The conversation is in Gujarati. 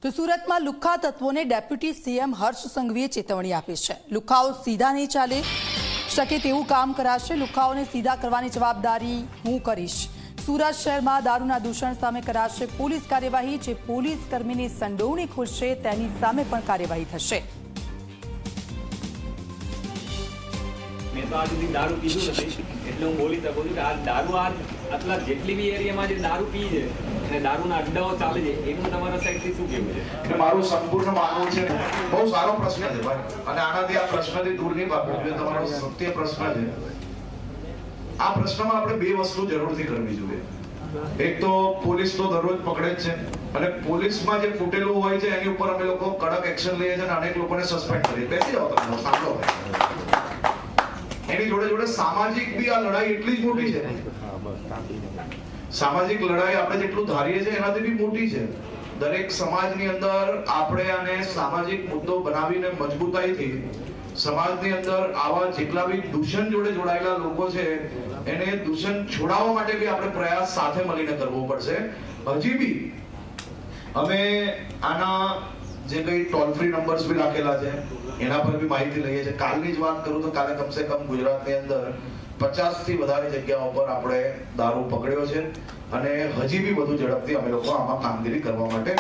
તો સુરતમાં લુખ્ખા તત્વોને ડેપ્યુટી સીએમ હર્ષ સંઘવીએ ચેતવણી આપી છે। લુખ્ખાઓ સીધા નહીં ચાલે શકે તેવું કામ કરાશે। લુખ્ખાઓને સીધા કરવાની જવાબદારી હું કરીશ। સુરત શહેરમાં દારૂના દૂષણ સામે કરાશે પોલીસ કાર્યવાહી। જે પોલીસ કર્મીની સંડોવણી ખુલશે તેની સામે પણ કાર્યવાહી થશે। मैं तो आज दिन दारू पीधुं नहीं એટલે હું બોલી શકું છું કે આ દારૂ આટલા જેટલી બી એરિયામાં જે દારૂ પી છે અને દારૂના અડ્ડાઓ ચાલે છે એનું તમારા સાઈડથી શું કહેવું છે? એટલે મારું સંપૂર્ણ માનવું છે બહુ સારો પ્રશ્ન છે ભાઈ, અને આનાથી આ પ્રશ્નથી દૂર નહીં ભાગવું જોઈએ। તમારો સત્ય પ્રશ્ન છે। આ પ્રશ્નમાં આપણે બે વસ્તુ જરૂરથી કરવી જોઈએ। એક તો પોલીસ તો દરરોજ પકડે જ છે, અને પોલીસમાં જે ફૂટેલું હોય છે એની ઉપર અમે લોકો કડક એક્શન લઈએ છીએ અને અનેક લોકોને સસ્પેન્ડ કરીએ। બેસી જાઓ તમે, સાંભળો। એની જોડે જોડે સામાજિક બી આ લડાઈ એટલી જ મોટી છે। સામાજિક લડાઈ આપણે જેટલું ધારીએ છીએ એનાથી બી મોટી છે। દરેક સમાજની અંદર આપણે આને સામાજિક મુદ્દો બનાવીને મજબૂતાઈથી સમાજની અંદર આવા જેટલા બી દૂષણ જોડે જોડાયેલા લોકો છે એને દૂષણ છોડાવવા માટે બી આપણે પ્રયાસ સાથે મળીને કરવો પડશે। હજી બી અમે આના જે કઈ ટોલ ફ્રી નંબર્સ બી રાખેલા છે એના પર બી માહિતી લઈએ છીએ। કાલની જ વાત કરું તો કાલે કમસે કમ ગુજરાતની અંદર 50 થી વધારે જગ્યાઓ પર આપણે દારૂ પકડ્યો છે, અને હજી બી વધુ ઝડપથી અમે લોકો આમાં કામગીરી કરવા માટે